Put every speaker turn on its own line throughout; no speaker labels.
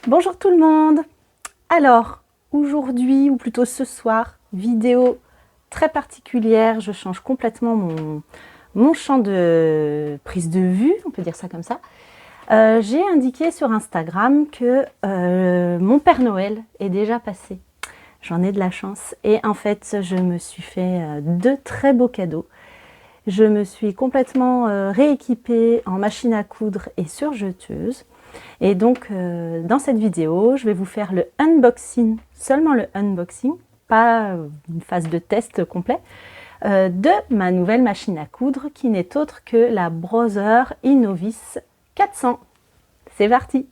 Bonjour tout le monde. Alors, aujourd'hui, ou plutôt ce soir, vidéo très particulière. Je change complètement mon champ de prise de vue, on peut dire ça comme ça. J'ai indiqué sur Instagram que mon Père Noël est déjà passé. J'en ai de la chance. Et en fait, je me suis fait de très beaux cadeaux. Je me suis complètement rééquipée en machine à coudre et surjeteuse. Et donc, dans cette vidéo, je vais vous faire le unboxing, seulement le unboxing, pas une phase de test complet, de ma nouvelle machine à coudre qui n'est autre que la Brother Innovis 400. C'est parti!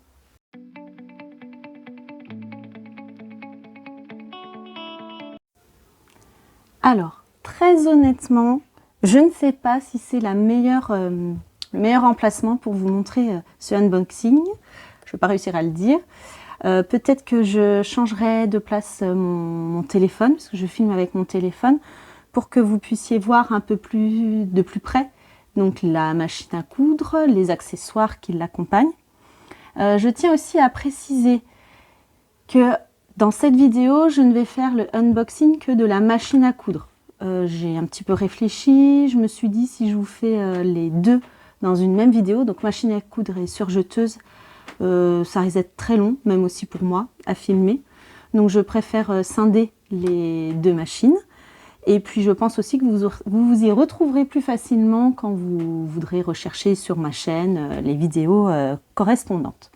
Alors, très honnêtement, je ne sais pas si c'est le meilleur emplacement pour vous montrer ce unboxing. Je ne vais pas réussir à le dire. Peut-être que je changerai de place mon téléphone, parce que je filme avec mon téléphone, pour que vous puissiez voir un peu de plus près donc la machine à coudre, les accessoires qui l'accompagnent. Je tiens aussi à préciser que dans cette vidéo, je ne vais faire le unboxing que de la machine à coudre. J'ai un petit peu réfléchi, je me suis dit si je vous fais les deux dans une même vidéo, donc machine à coudre et surjeteuse, ça risque d'être très long, même aussi pour moi, à filmer. Donc je préfère scinder les deux machines. Et puis je pense aussi que vous y retrouverez plus facilement quand vous voudrez rechercher sur ma chaîne les vidéos correspondantes.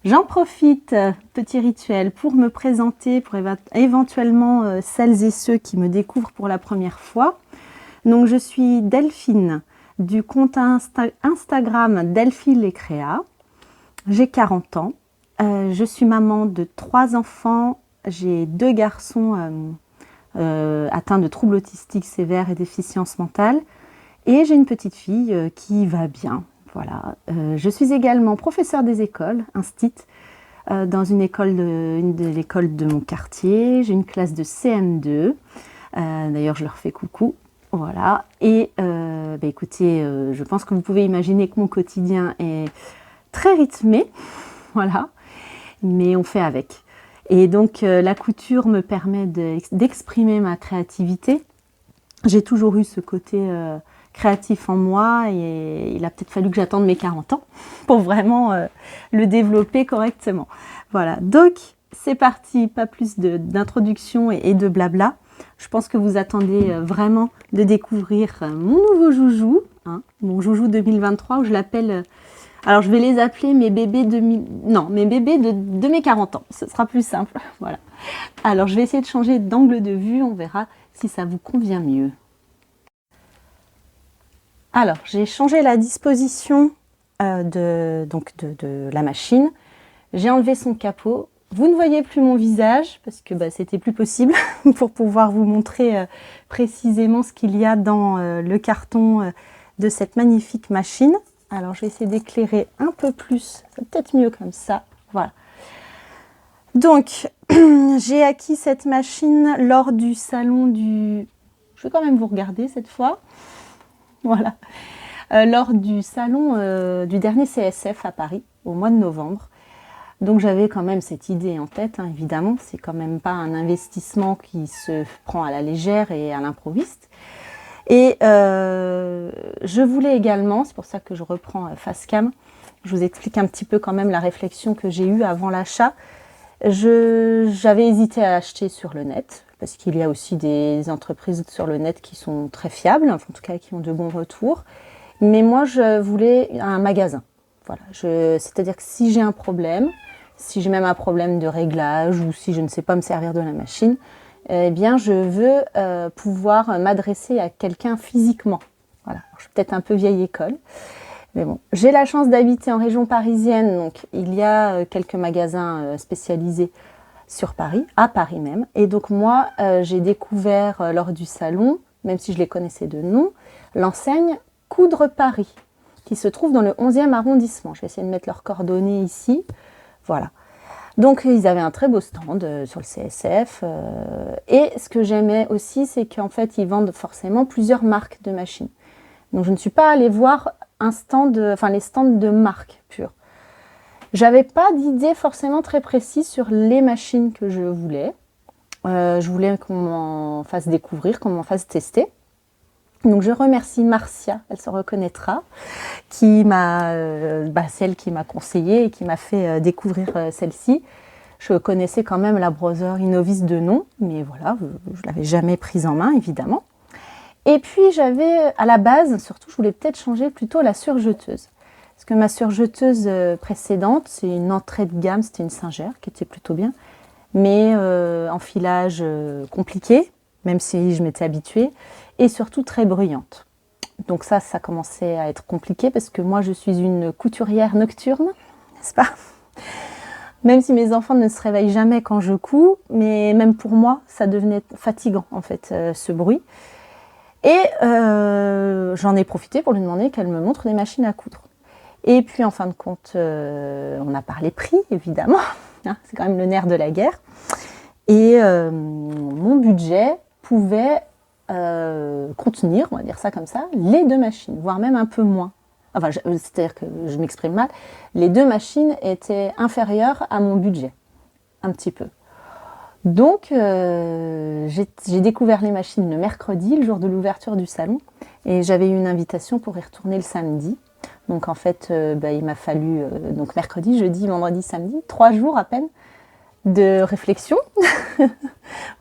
J'en profite, petit rituel, pour me présenter, pour éventuellement celles et ceux qui me découvrent pour la première fois. Donc je suis Delphine, du compte Instagram Delphine les Créa. J'ai 40 ans, je suis maman de 3 enfants, j'ai 2 garçons atteints de troubles autistiques sévères et déficience mentale, et j'ai une petite fille qui va bien. Voilà. Je suis également professeure des écoles, instit, dans une de l'école de mon quartier. J'ai une classe de CM2, d'ailleurs je leur fais coucou. Voilà. Et écoutez, je pense que vous pouvez imaginer que mon quotidien est très rythmé, voilà, mais on fait avec. Et donc la couture me permet d'exprimer ma créativité. J'ai toujours eu ce côté créatif en moi et il a peut-être fallu que j'attende mes 40 ans pour vraiment le développer correctement. Voilà, donc c'est parti, pas plus d'introduction et de blabla. Je pense que vous attendez vraiment de découvrir mon nouveau joujou, hein, mon joujou 2023, où je l'appelle... alors, je vais les appeler mes bébés mes bébés de mes 40 ans. Ce sera plus simple. Voilà. Alors, je vais essayer de changer d'angle de vue. On verra si ça vous convient mieux. Alors, j'ai changé la disposition de la machine. J'ai enlevé son capot. Vous ne voyez plus mon visage parce que c'était plus possible pour pouvoir vous montrer précisément ce qu'il y a dans le carton de cette magnifique machine. Alors, je vais essayer d'éclairer un peu plus, c'est peut-être mieux comme ça, voilà. Donc, j'ai acquis cette machine lors du salon du... Je vais quand même vous regarder cette fois. Voilà. Lors du salon du dernier CSF à Paris, au mois de novembre. Donc, j'avais quand même cette idée en tête, hein, évidemment. C'est quand même pas un investissement qui se prend à la légère et à l'improviste. Et je voulais également, c'est pour ça que je reprends Facecam, je vous explique un petit peu quand même la réflexion que j'ai eue avant l'achat. J'avais hésité à acheter sur le net, parce qu'il y a aussi des entreprises sur le net qui sont très fiables, en tout cas qui ont de bons retours. Mais moi, je voulais un magasin. Voilà. C'est-à-dire que si j'ai un problème, si j'ai même un problème de réglage, ou si je ne sais pas me servir de la machine, eh bien, je veux pouvoir m'adresser à quelqu'un physiquement. Voilà. Je suis peut-être un peu vieille école, mais bon. J'ai la chance d'habiter en région parisienne, donc il y a quelques magasins spécialisés sur Paris, à Paris même. Et donc moi, j'ai découvert lors du salon, même si je les connaissais de nom, l'enseigne Coudre Paris, qui se trouve dans le 11e arrondissement. Je vais essayer de mettre leurs coordonnées ici. Voilà. Donc, ils avaient un très beau stand sur le CSF. Et ce que j'aimais aussi, c'est qu'en fait, ils vendent forcément plusieurs marques de machines. Donc, je ne suis pas allée voir les stands de marque pure. J'avais pas d'idée forcément très précise sur les machines que je voulais. Je voulais qu'on m'en fasse découvrir, qu'on m'en fasse tester. Donc je remercie Marcia, elle se reconnaîtra, qui m'a, celle qui m'a conseillé et qui m'a fait découvrir celle-ci. Je connaissais quand même la Brother Innovis de nom, mais voilà, je ne l'avais jamais prise en main, évidemment. Et puis j'avais, à la base, surtout, je voulais peut-être changer plutôt la surjeteuse. Parce que ma surjeteuse précédente, c'est une entrée de gamme, c'était une Singer, qui était plutôt bien, mais enfilage compliqué, même si je m'étais habituée, et surtout très bruyante. Donc ça commençait à être compliqué, parce que moi, je suis une couturière nocturne, n'est-ce pas? Même si mes enfants ne se réveillent jamais quand je couds, mais même pour moi, ça devenait fatigant, en fait, ce bruit. Et j'en ai profité pour lui demander qu'elle me montre des machines à coudre. Et puis, en fin de compte, on a parlé prix, évidemment. Hein, c'est quand même le nerf de la guerre. Et mon budget pouvait contenir, on va dire ça comme ça, les 2 machines, voire même un peu moins. Enfin, c'est-à-dire que je m'exprime mal. Les 2 machines étaient inférieures à mon budget, un petit peu. Donc, j'ai découvert les machines le mercredi, le jour de l'ouverture du salon, et j'avais eu une invitation pour y retourner le samedi. Donc, en fait, il m'a fallu donc mercredi, jeudi, vendredi, samedi, 3 jours à peine de réflexion.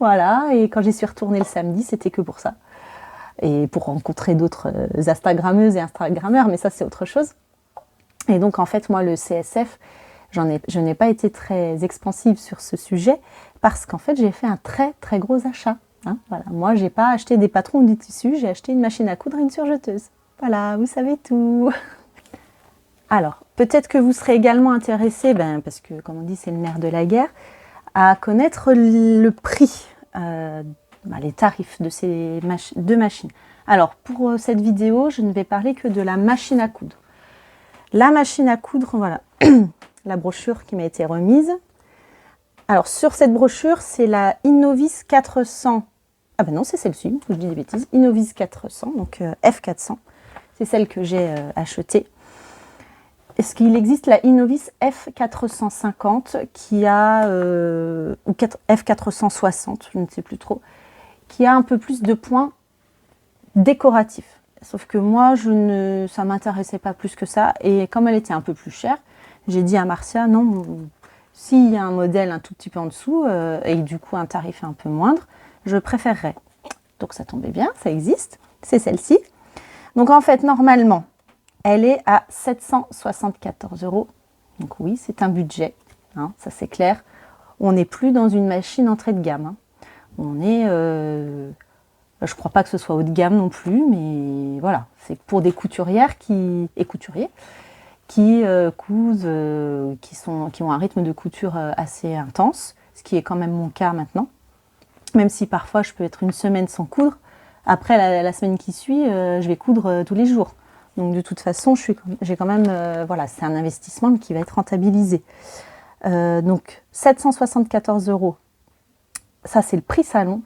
Voilà, et quand j'y suis retournée le samedi, c'était que pour ça. Et pour rencontrer d'autres Instagrammeuses et Instagrammeurs, mais ça, c'est autre chose. Et donc, en fait, moi, le CSF, je n'ai pas été très expansive sur ce sujet parce qu'en fait, j'ai fait un très, très gros achat. Hein, voilà. Moi, je n'ai pas acheté des patrons ou des tissus, j'ai acheté une machine à coudre et une surjeteuse. Voilà, vous savez tout. Alors, peut-être que vous serez également intéressé, parce que, comme on dit, c'est le nerf de la guerre, à connaître le prix, les tarifs de ces 2 machines. Alors, pour cette vidéo, je ne vais parler que de la machine à coudre. La machine à coudre, voilà, la brochure qui m'a été remise. Alors, sur cette brochure, c'est la Innovis 400. Ah ben non, c'est celle-ci, je dis des bêtises. Innovis 400, donc F400. C'est celle que j'ai achetée. Est-ce qu'il existe la Innovis F450 qui a, ou F460, je ne sais plus trop, qui a un peu plus de points décoratifs. Sauf que moi, ça ne m'intéressait pas plus que ça. Et comme elle était un peu plus chère, j'ai dit à Marcia, non, s'il y a un modèle un tout petit peu en dessous, et du coup un tarif un peu moindre, je préférerais. Donc ça tombait bien, ça existe, c'est celle-ci. Donc en fait, normalement, elle est à 774 €. Donc oui, c'est un budget, hein, ça c'est clair. On n'est plus dans une machine entrée de gamme. Hein. On est... je ne crois pas que ce soit haut de gamme non plus, mais voilà. C'est pour des couturières et couturiers qui cousent, qui ont un rythme de couture assez intense, ce qui est quand même mon cas maintenant. Même si parfois je peux être une semaine sans coudre, après la semaine qui suit, je vais coudre tous les jours. Donc de toute façon, j'ai quand même, voilà, c'est un investissement qui va être rentabilisé. Donc 774 €, ça c'est le prix salon.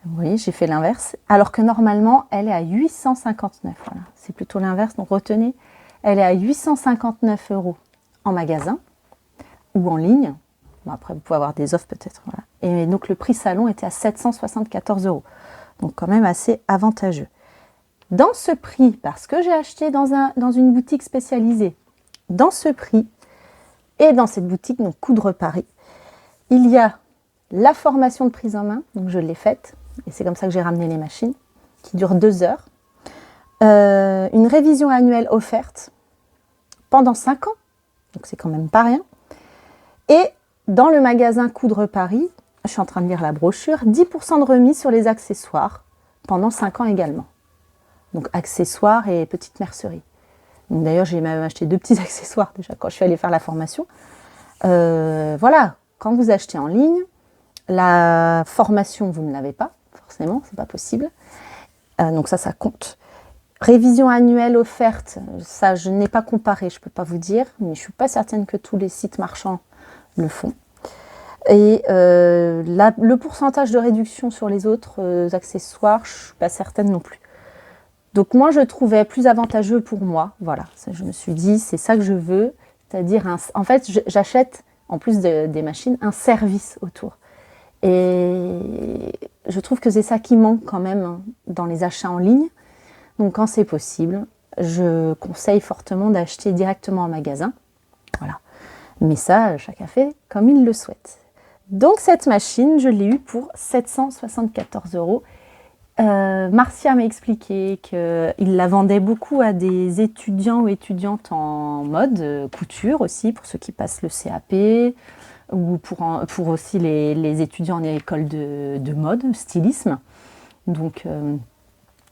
Vous voyez, j'ai fait l'inverse. Alors que normalement, elle est à 859. Voilà, c'est plutôt l'inverse. Donc retenez, elle est à 859 € en magasin ou en ligne. Bon, après, vous pouvez avoir des offres peut-être. Voilà. Et donc le prix salon était à 774 €. Donc quand même assez avantageux. Dans ce prix, parce que j'ai acheté dans une boutique spécialisée, dans ce prix et dans cette boutique, donc Coudre Paris, il y a la formation de prise en main, donc je l'ai faite, et c'est comme ça que j'ai ramené les machines, qui dure 2 heures, une révision annuelle offerte pendant 5 ans, donc c'est quand même pas rien, et dans le magasin Coudre Paris, je suis en train de lire la brochure, 10% de remise sur les accessoires pendant 5 ans également. Donc accessoires et petites merceries. D'ailleurs, j'ai même acheté 2 petits accessoires déjà quand je suis allée faire la formation. Voilà, quand vous achetez en ligne, la formation, vous ne l'avez pas, forcément, c'est pas possible. Donc ça compte. Révision annuelle offerte, ça je n'ai pas comparé, je peux pas vous dire, mais je suis pas certaine que tous les sites marchands le font. Et le pourcentage de réduction sur les autres accessoires, je suis pas certaine non plus. Donc moi, je trouvais plus avantageux pour moi. Voilà, ça, je me suis dit, c'est ça que je veux. C'est-à-dire, en fait, j'achète, en plus des machines, un service autour. Et je trouve que c'est ça qui manque quand même dans les achats en ligne. Donc quand c'est possible, je conseille fortement d'acheter directement en magasin. Voilà. Mais ça, chacun fait comme il le souhaite. Donc cette machine, je l'ai eue pour 774 €. Marcia m'a expliqué qu'il la vendait beaucoup à des étudiants ou étudiantes en mode, couture aussi, pour ceux qui passent le CAP, ou pour aussi les étudiants en école de mode, stylisme. Donc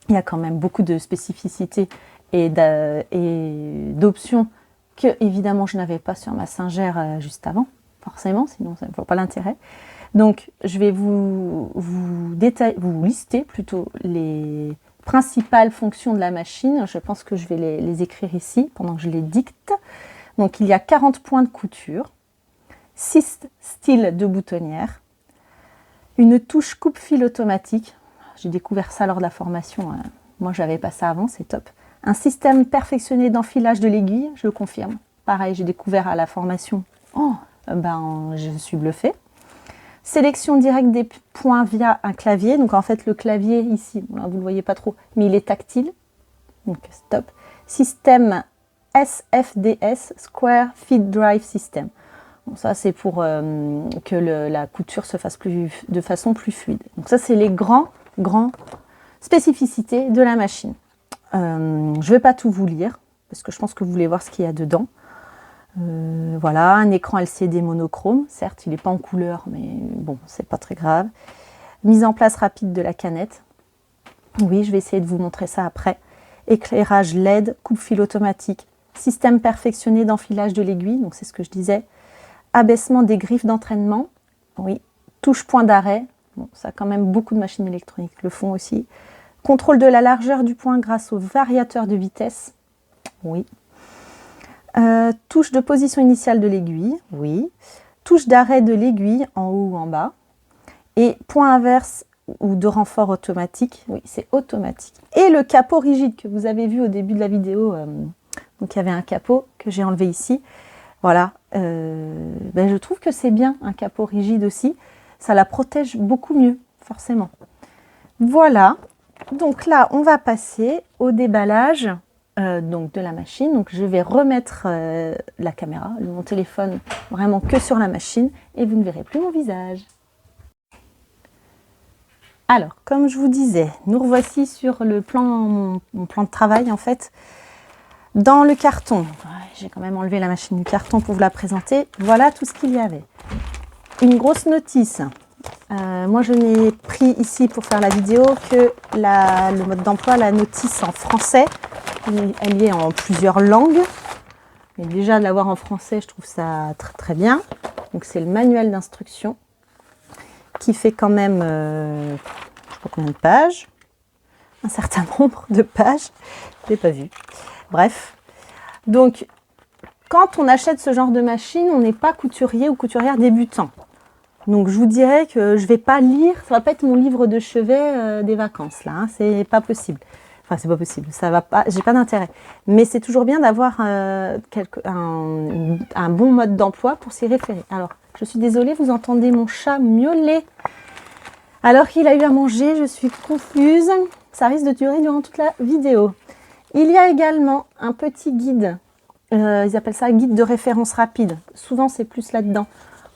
il y a quand même beaucoup de spécificités et d'options que évidemment je n'avais pas sur ma Singer juste avant, forcément, sinon ça ne voit pas l'intérêt. Donc je vais vous lister plutôt les principales fonctions de la machine. Je pense que je vais les écrire ici pendant que je les dicte. Donc il y a 40 points de couture, 6 styles de boutonnière, une touche coupe-fil automatique. J'ai découvert ça lors de la formation. Moi, je n'avais pas ça avant, c'est top. Un système perfectionné d'enfilage de l'aiguille, je le confirme. Pareil, j'ai découvert à la formation. Oh, je suis bluffée. Sélection directe des points via un clavier. Donc, en fait, le clavier ici, vous ne le voyez pas trop, mais il est tactile. Donc, stop. Système SFDS, Square Feed Drive System. Bon, ça, c'est pour que la couture se fasse de façon plus fluide. Donc, ça, c'est les grandes spécificités de la machine. Je ne vais pas tout vous lire, parce que je pense que vous voulez voir ce qu'il y a dedans. Voilà, un écran LCD monochrome. Certes, il n'est pas en couleur, mais bon, c'est pas très grave. Mise en place rapide de la canette. Oui, je vais essayer de vous montrer ça après. Éclairage LED, coupe-fil automatique. Système perfectionné d'enfilage de l'aiguille, donc c'est ce que je disais. Abaissement des griffes d'entraînement. Oui, touche point d'arrêt. Bon, ça, quand même, beaucoup de machines électroniques le font aussi. Contrôle de la largeur du point grâce au variateur de vitesse. Oui. Touche de position initiale de l'aiguille. Oui. Touche d'arrêt de l'aiguille en haut ou en bas. Et point inverse ou de renfort automatique. Oui, c'est automatique. Et le capot rigide que vous avez vu au début de la vidéo. Donc, il y avait un capot que j'ai enlevé ici. Voilà. Je trouve que c'est bien un capot rigide aussi. Ça la protège beaucoup mieux, forcément. Voilà. Donc là, on va passer au déballage donc de la machine. Donc je vais remettre la caméra, mon téléphone, vraiment que sur la machine et vous ne verrez plus mon visage. Alors, comme je vous disais, nous revoici sur le plan, mon plan de travail en fait. Dans le carton, j'ai quand même enlevé la machine du carton pour vous la présenter. Voilà tout ce qu'il y avait. Une grosse notice. Moi, je n'ai pris ici pour faire la vidéo que le mode d'emploi, la notice en français. Elle y est en plusieurs langues. Mais déjà, de l'avoir en français, je trouve ça très, très bien. Donc, c'est le manuel d'instruction qui fait quand même, je ne sais pas combien de pages. Un certain nombre de pages. Je ne l'ai pas vu. Bref. Donc, quand on achète ce genre de machine, on n'est pas couturier ou couturière débutant. Donc, je vous dirais que je ne vais pas lire, ça ne va pas être mon livre de chevet des vacances, là, hein, c'est pas possible. Enfin, c'est pas possible, ça va pas, j'ai pas d'intérêt. Mais c'est toujours bien d'avoir un bon mode d'emploi pour s'y référer. Alors, je suis désolée, vous entendez mon chat miauler. Alors qu'il a eu à manger, je suis confuse. Ça risque de durer durant toute la vidéo. Il y a également un petit guide, ils appellent ça guide de référence rapide. Souvent, c'est plus là-dedans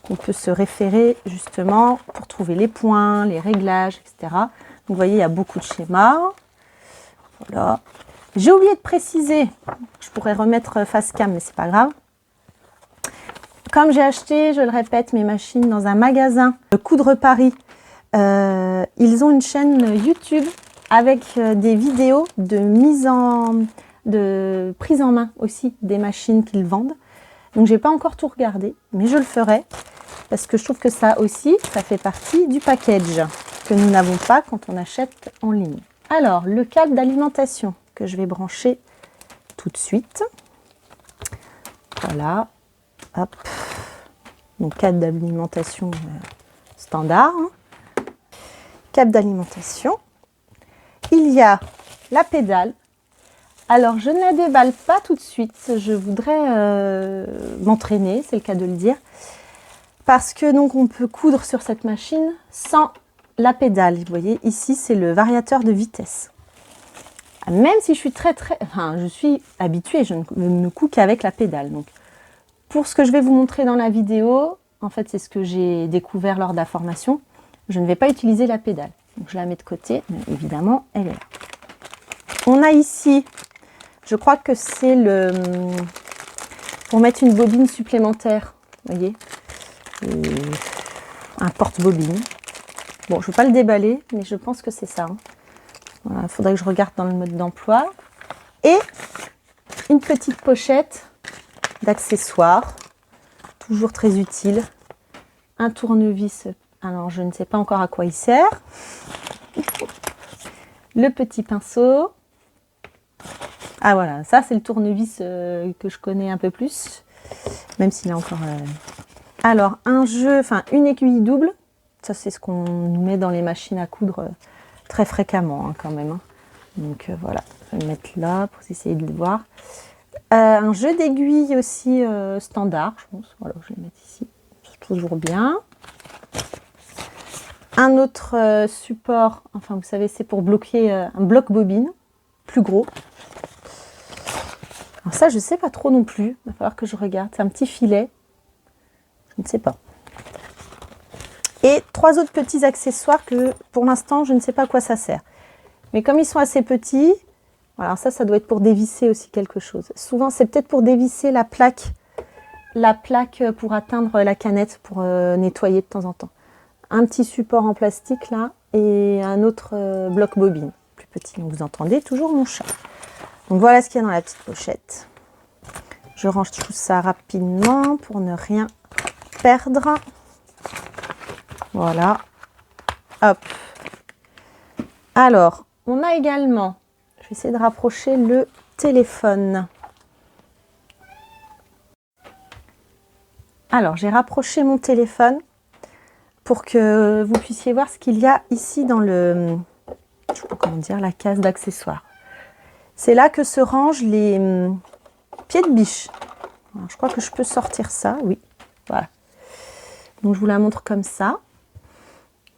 qu'on peut se référer justement pour trouver les points, les réglages, etc. Donc, vous voyez, il y a beaucoup de schémas. Voilà. J'ai oublié de préciser, je pourrais remettre face cam, mais c'est pas grave. Comme j'ai acheté, je le répète, mes machines dans un magasin de Coudre Paris, ils ont une chaîne YouTube avec des vidéos de prise en main aussi des machines qu'ils vendent. Donc, j'ai pas encore tout regardé, mais je le ferai parce que je trouve que ça aussi, ça fait partie du package que nous n'avons pas quand on achète en ligne. Alors, le câble d'alimentation que je vais brancher tout de suite. Voilà. Hop. Donc, câble d'alimentation standard. Câble d'alimentation. Il y a la pédale Alors, je ne la déballe pas tout de suite. Je voudrais m'entraîner, c'est le cas de le dire. Parce que donc on peut coudre sur cette machine sans la pédale. Vous voyez, ici, c'est le variateur de vitesse. Même si je suis je suis habituée, je ne couds qu'avec la pédale. Donc, pour ce que je vais vous montrer dans la vidéo, en fait, c'est ce que j'ai découvert lors de la formation. Je ne vais pas utiliser la pédale. Donc, je la mets de côté, mais évidemment, elle est là. On a ici, je crois que c'est pour mettre une bobine supplémentaire. Vous voyez, un porte-bobine. Bon, je ne vais pas le déballer, mais je pense que c'est ça. Voilà, il faudrait que je regarde dans le mode d'emploi. Et une petite pochette d'accessoires, toujours très utile. Un tournevis, alors je ne sais pas encore à quoi il sert. Le petit pinceau. Ah voilà, ça c'est le tournevis que je connais un peu plus, même s'il est encore... Alors, une aiguille double. Ça, c'est ce qu'on nous met dans les machines à coudre très fréquemment, hein, quand même. Hein. Donc, voilà. Je vais le mettre là pour essayer de le voir. Un jeu d'aiguilles aussi standard, je pense. Voilà, je vais le mettre ici. C'est toujours bien. Un autre support, enfin, vous savez, c'est pour bloquer un bloc bobine, plus gros. Alors ça, je ne sais pas trop non plus. Il va falloir que je regarde. C'est un petit filet. Je ne sais pas. Et 3 autres petits accessoires que pour l'instant je ne sais pas à quoi ça sert. Mais comme ils sont assez petits, voilà, ça doit être pour dévisser aussi quelque chose. Souvent c'est peut-être pour dévisser la plaque pour atteindre la canette, pour nettoyer de temps en temps. Un petit support en plastique là et un autre bloc bobine, plus petit. Donc vous entendez toujours mon chat. Donc voilà ce qu'il y a dans la petite pochette. Je range tout ça rapidement pour ne rien perdre. Voilà, hop. Alors, on a également, je vais essayer de rapprocher le téléphone. Alors, j'ai rapproché mon téléphone pour que vous puissiez voir ce qu'il y a ici dans je sais pas comment dire, la case d'accessoires. C'est là que se rangent les pieds de biche. Alors, je crois que je peux sortir ça, oui, voilà. Donc, je vous la montre comme ça.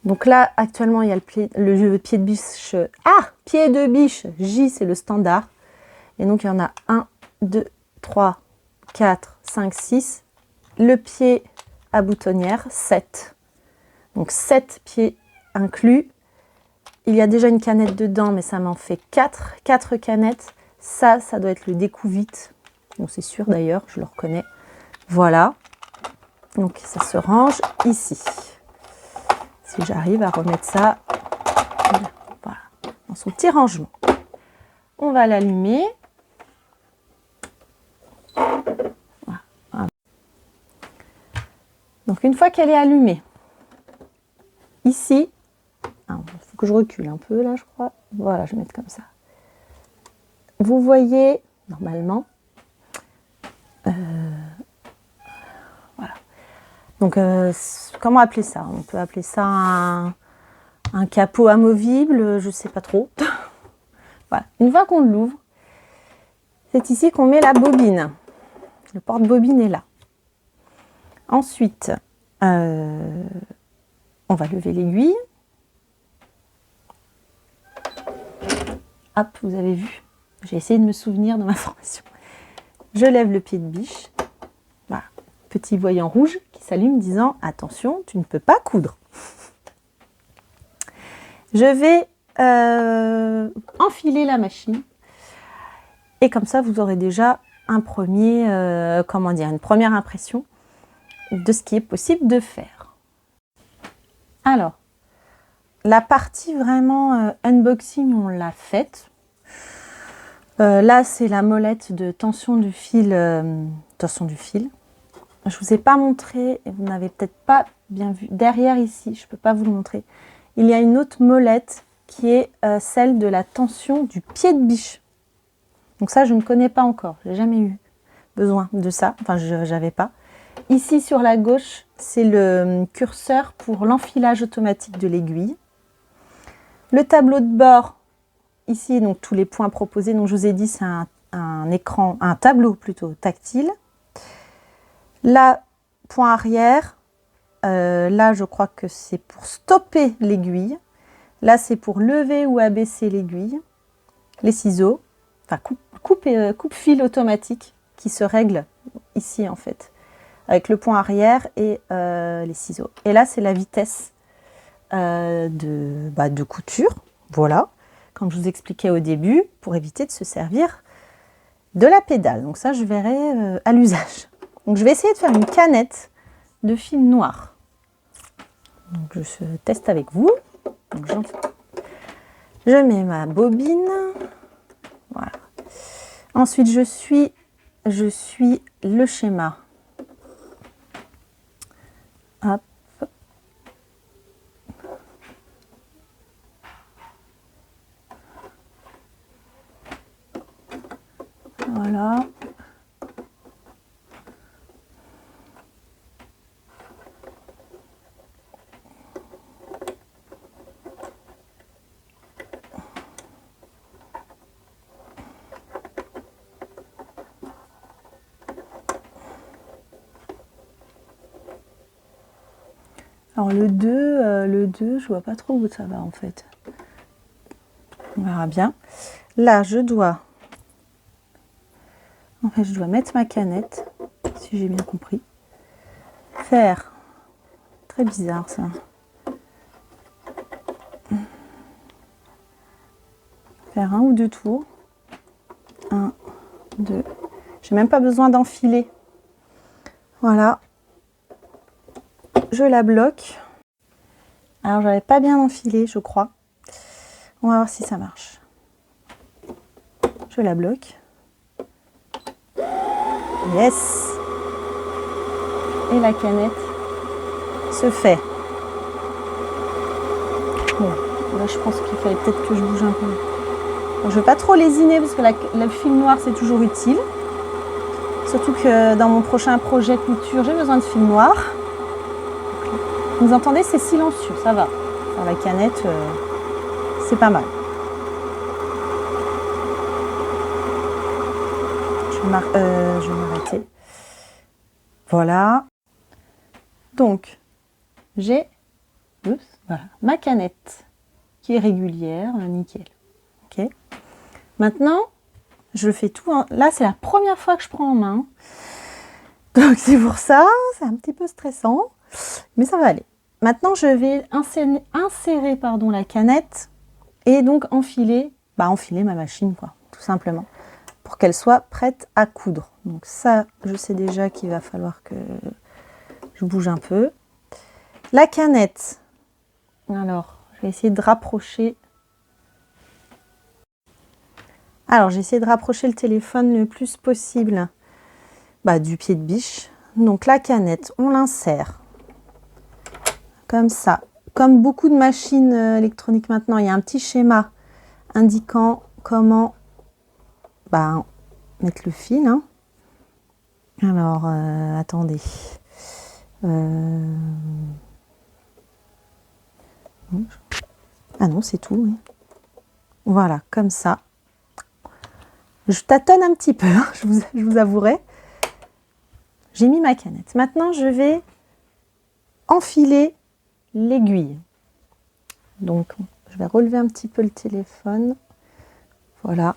Donc là, actuellement, il y a le pied de biche. Ah, pied de biche. J, c'est le standard. Et donc, il y en a 1, 2, 3, 4, 5, 6. Le pied à boutonnière, 7. Donc, 7 pieds inclus. Il y a déjà une canette dedans, mais ça m'en fait 4. 4 canettes. Ça doit être le découvite. Bon, c'est sûr d'ailleurs, je le reconnais. Voilà. Donc, ça se range ici. Si j'arrive à remettre ça voilà, dans son petit rangement. On va l'allumer. Voilà. Donc une fois qu'elle est allumée, ici, il faut que je recule un peu là je crois. Voilà, je vais mettre comme ça. Vous voyez, normalement, voilà. Donc, comment appeler ça? On peut appeler ça un capot amovible, je ne sais pas trop. Voilà. Une fois qu'on l'ouvre, c'est ici qu'on met la bobine. Le porte-bobine est là. Ensuite, on va lever l'aiguille. Hop, vous avez vu. J'ai essayé de me souvenir de ma formation. Je lève le pied de biche. Voilà. Petit voyant rouge qui s'allume disant « Attention, tu ne peux pas coudre ». Je vais enfiler la machine. Et comme ça, vous aurez déjà une première impression de ce qui est possible de faire. Alors, la partie vraiment unboxing, on l'a faite. Là, c'est la molette de tension du fil. Je vous ai pas montré, et vous n'avez peut-être pas bien vu. Derrière ici, je ne peux pas vous le montrer. Il y a une autre molette qui est celle de la tension du pied de biche. Donc ça, je ne connais pas encore. Je n'ai jamais eu besoin de ça. Enfin, je n'avais pas. Ici, sur la gauche, c'est le curseur pour l'enfilage automatique de l'aiguille. Le tableau de bord ici donc tous les points proposés. Donc je vous ai dit c'est un écran, un tableau plutôt tactile. Là, point arrière, là je crois que c'est pour stopper l'aiguille. Là c'est pour lever ou abaisser l'aiguille. Les ciseaux, enfin coupe-fil automatique qui se règle ici en fait, avec le point arrière et les ciseaux. Et là c'est la vitesse de couture, voilà, comme je vous expliquais au début, pour éviter de se servir de la pédale. Donc ça je verrai à l'usage. Donc je vais essayer de faire une canette de fil noir. Donc je teste avec vous. Donc, je mets ma bobine. Voilà. Ensuite, je suis le schéma. Hop. Voilà. Alors le 2, je vois pas trop où ça va en fait. On verra bien. Là, je dois mettre ma canette, si j'ai bien compris. Faire, très bizarre ça. Faire 1 ou 2 tours. 1, 2. J'ai même pas besoin d'enfiler. Voilà. Je la bloque. Alors, j'avais pas bien enfilé, je crois. On va voir si ça marche. Je la bloque. Yes! Et la canette se fait. Bon, là, je pense qu'il fallait peut-être que je bouge un peu. Donc, je ne vais pas trop lésiner parce que le fil noir, c'est toujours utile. Surtout que dans mon prochain projet couture, j'ai besoin de fil noir. Vous entendez, c'est silencieux, ça va. Faire la canette, c'est pas mal. Je vais m'arrêter. Voilà. Donc, j'ai voilà, ma canette qui est régulière, nickel. Ok. Maintenant, je fais tout. Là, c'est la première fois que je prends en main. Donc, c'est pour ça, c'est un petit peu stressant, mais ça va aller. Maintenant, je vais insérer la canette et donc enfiler ma machine, quoi, tout simplement, pour qu'elle soit prête à coudre. Donc ça, je sais déjà qu'il va falloir que je bouge un peu. La canette, alors, je vais essayer de rapprocher. Alors, j'ai essayé de rapprocher le téléphone le plus possible du pied de biche. Donc la canette, on l'insère comme ça. Comme beaucoup de machines électroniques maintenant, il y a un petit schéma indiquant comment mettre le fil. Hein. Alors, attendez. Ah non, c'est tout. Oui. Voilà, comme ça. Je tâtonne un petit peu, hein, je vous avouerai. J'ai mis ma canette. Maintenant, je vais enfiler l'aiguille. Donc, je vais relever un petit peu le téléphone. Voilà.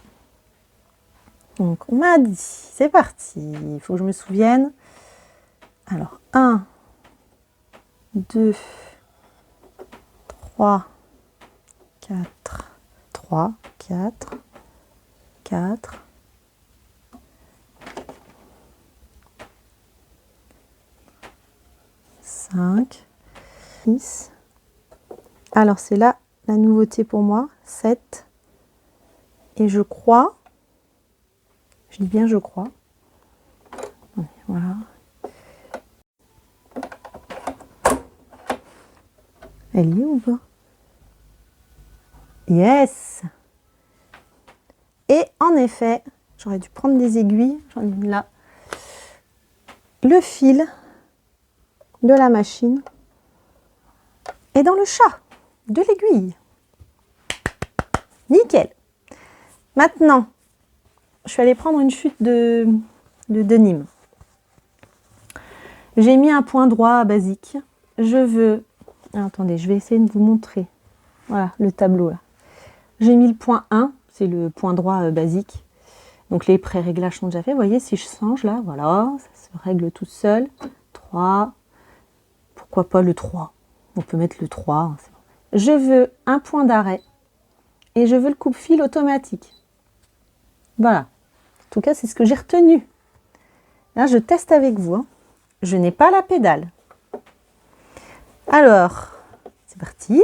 Donc, on m'a dit, c'est parti. Il faut que je me souvienne. Alors, 1, 2, 3, 4, 3, 4, 4, 5, 6. Alors, c'est là la nouveauté pour moi, 7. Et je crois, je dis bien je crois, voilà. Elle y est ou pas? Yes! Et en effet, j'aurais dû prendre des aiguilles, j'en ai une là. Le fil de la machine est dans le chat de l'aiguille. Nickel! Maintenant, je suis allée prendre une chute de Nîmes. J'ai mis un point droit basique. Je veux... Attendez, je vais essayer de vous montrer. Voilà, le tableau là. J'ai mis le point 1, c'est le point droit basique. Donc les pré-réglages sont déjà faits. Vous voyez, si je change là, voilà, ça se règle tout seul. 3. Pourquoi pas le 3? On peut mettre le 3. Hein, c'est bon. Je veux un point d'arrêt et je veux le coupe-fil automatique. Voilà. En tout cas, c'est ce que j'ai retenu. Là, je teste avec vous. Hein. Je n'ai pas la pédale. Alors, c'est parti.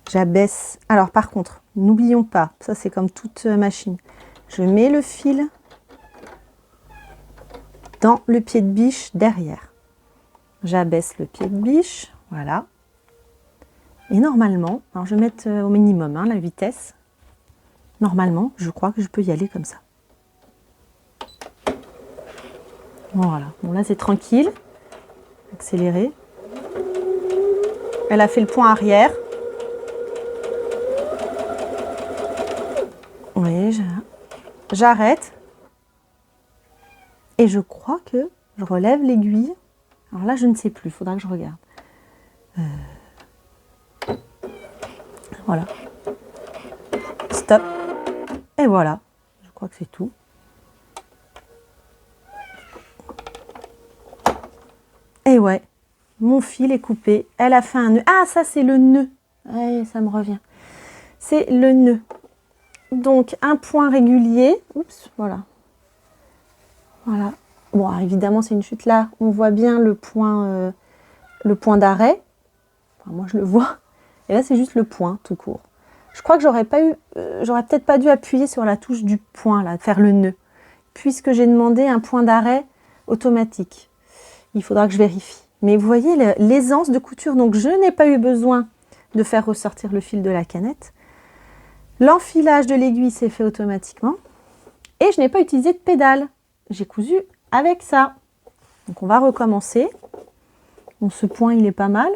J'abaisse. Alors, par contre, n'oublions pas, ça c'est comme toute machine. Je mets le fil dans le pied de biche derrière. J'abaisse le pied de biche, voilà. Et normalement, alors je vais mettre au minimum hein, la vitesse. Normalement, je crois que je peux y aller comme ça. Voilà. Bon là c'est tranquille. Accélérer. Elle a fait le point arrière. Oui, j'arrête. Et je crois que je relève l'aiguille. Alors là, je ne sais plus, il faudra que je regarde. Voilà. Stop. Et voilà. Je crois que c'est tout. Et ouais, mon fil est coupé. Elle a fait un nœud. Ah, ça, c'est le nœud. Ouais, ça me revient. C'est le nœud. Donc, un point régulier. Oups, voilà. Voilà. Bon, évidemment, c'est une chute là. On voit bien le point d'arrêt. Enfin, moi, je le vois. Et là, c'est juste le point, tout court. Je crois que j'aurais peut-être pas dû appuyer sur la touche du point, là, faire le nœud. Puisque j'ai demandé un point d'arrêt automatique. Il faudra que je vérifie. Mais vous voyez l'aisance de couture. Donc, je n'ai pas eu besoin de faire ressortir le fil de la canette. L'enfilage de l'aiguille s'est fait automatiquement. Et je n'ai pas utilisé de pédale. J'ai cousu avec ça. Donc, on va recommencer. Bon, ce point, il est pas mal.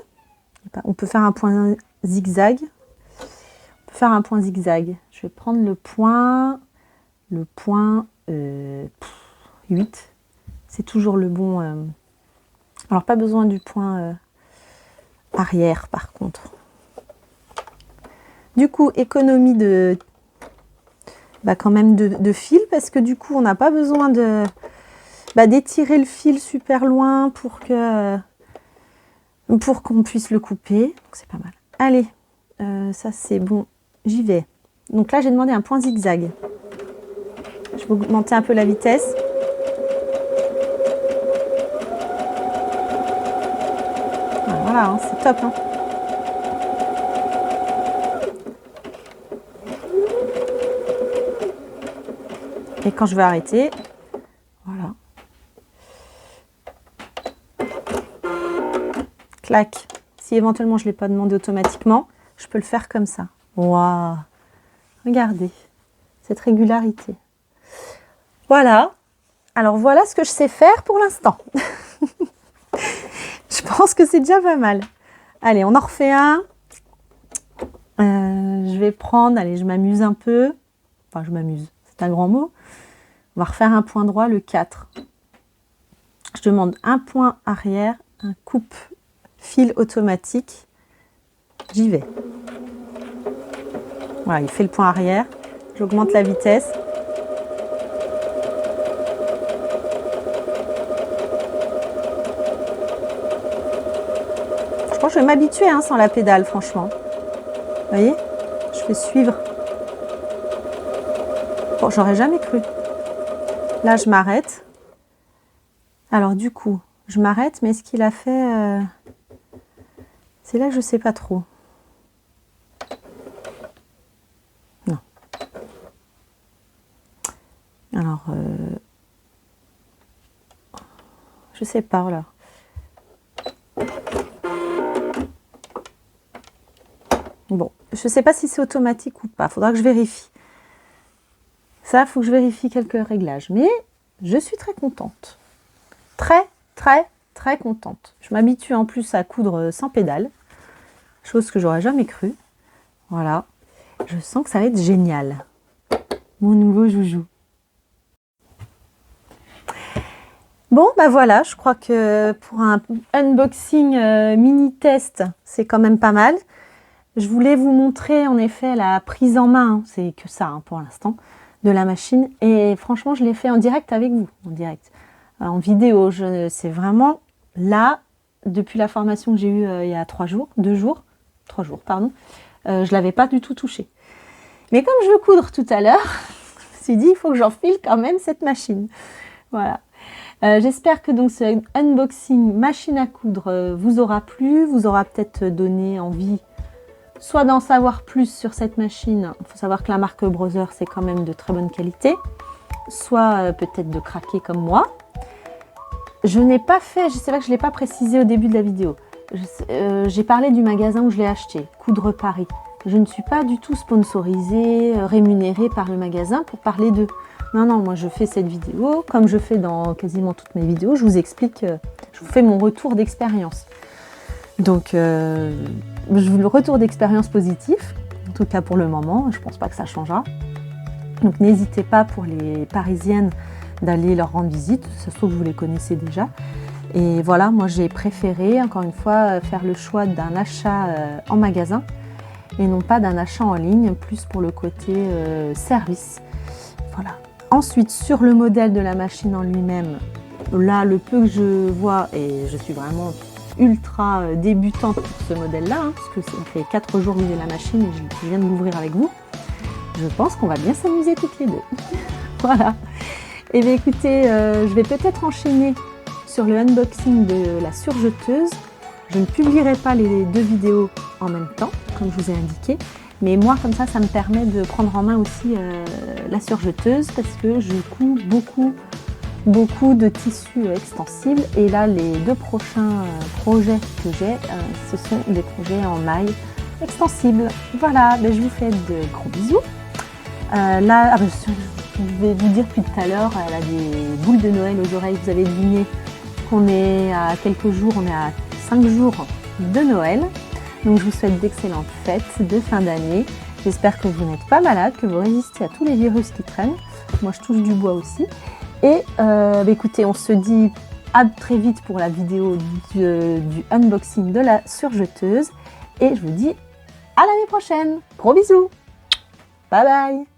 On peut faire un point zigzag. On peut faire un point zigzag. Je vais prendre le point 8. C'est toujours le bon... Alors, pas besoin du point arrière, par contre. Du coup, économie quand même de fil, parce que du coup, on n'a pas besoin d'étirer le fil super loin pour qu'on puisse le couper. C'est pas mal. Allez, ça c'est bon, j'y vais. Donc là, j'ai demandé un point zigzag. Je vais augmenter un peu la vitesse. Voilà, hein, c'est top. Hein. Et quand je vais arrêter, voilà. Clac. Si éventuellement je ne l'ai pas demandé automatiquement, je peux le faire comme ça. Waouh! Regardez cette régularité. Voilà. Alors voilà ce que je sais faire pour l'instant. Je pense que c'est déjà pas mal. Allez, on en refait un. Je vais prendre, allez, je m'amuse un peu. Enfin, je m'amuse, c'est un grand mot. On va refaire un point droit, le 4. Je demande un point arrière, un coupe-fil automatique. J'y vais. Voilà, il fait le point arrière. J'augmente la vitesse. Je pense que je vais m'habituer hein, sans la pédale, franchement. Vous voyez? Je vais suivre. Bon, j'aurais jamais cru. Là, je m'arrête. Alors, du coup, je m'arrête, mais ce qu'il a fait... C'est là que je ne sais pas trop. Non. Alors, je sais pas, voilà. Bon, je ne sais pas si c'est automatique ou pas. Il faudra que je vérifie. Ça, il faut que je vérifie quelques réglages. Mais je suis très contente. Très, très, très contente. Je m'habitue en plus à coudre sans pédale. Chose que j'aurais jamais cru. Voilà. Je sens que ça va être génial. Mon nouveau joujou. Bon, bah voilà, je crois que pour un unboxing mini-test, c'est quand même pas mal. Je voulais vous montrer en effet la prise en main, hein, c'est que ça pour l'instant, de la machine. Et franchement, je l'ai fait en direct avec vous, en direct. En vidéo, c'est vraiment là, depuis la formation que j'ai eue il y a 3 jours, je ne l'avais pas du tout touché. Mais comme je veux coudre tout à l'heure, je me suis dit, il faut que j'enfile quand même cette machine. Voilà. J'espère que donc ce unboxing machine à coudre vous aura plu, vous aura peut-être donné envie soit d'en savoir plus sur cette machine. Il faut savoir que la marque Brother, c'est quand même de très bonne qualité, soit peut-être de craquer comme moi. Je n'ai pas fait, c'est vrai que je ne l'ai pas précisé au début de la vidéo, j'ai parlé du magasin où je l'ai acheté, Coudre Paris. Je ne suis pas du tout sponsorisée, rémunérée par le magasin pour parler d'eux. Non, non, moi je fais cette vidéo, comme je fais dans quasiment toutes mes vidéos, je vous explique, je vous fais mon retour d'expérience. Donc, le retour d'expérience positif, en tout cas pour le moment, je ne pense pas que ça changera. Donc n'hésitez pas pour les Parisiennes d'aller leur rendre visite, ça se trouve que vous les connaissez déjà. Et voilà, moi j'ai préféré, encore une fois, faire le choix d'un achat en magasin et non pas d'un achat en ligne, plus pour le côté service. Voilà. Ensuite, sur le modèle de la machine en lui-même, là, le peu que je vois, et je suis vraiment ultra débutante pour ce modèle-là, hein, parce que ça fait 4 jours que j'ai la machine et je viens de l'ouvrir avec vous. Je pense qu'on va bien s'amuser toutes les deux. Voilà. Et bien écoutez, je vais peut-être enchaîner sur le unboxing de la surjeteuse. Je ne publierai pas les 2 vidéos en même temps, comme je vous ai indiqué. Mais moi, comme ça me permet de prendre en main aussi la surjeteuse parce que je couds beaucoup de tissus extensibles. Et là, les 2 prochains projets que j'ai, ce sont des projets en maille extensible. Voilà, ben, je vous fais de gros bisous. Là, je vais vous dire depuis tout à l'heure, elle a des boules de Noël aux oreilles. Vous avez deviné qu'on est à quelques jours, on est à 5 jours de Noël. Donc je vous souhaite d'excellentes fêtes de fin d'année. J'espère que vous n'êtes pas malade, que vous résistez à tous les virus qui traînent. Moi je touche du bois aussi. Et écoutez, on se dit à très vite pour la vidéo du unboxing de la surjeteuse. Et je vous dis à l'année prochaine. Gros bisous. Bye bye.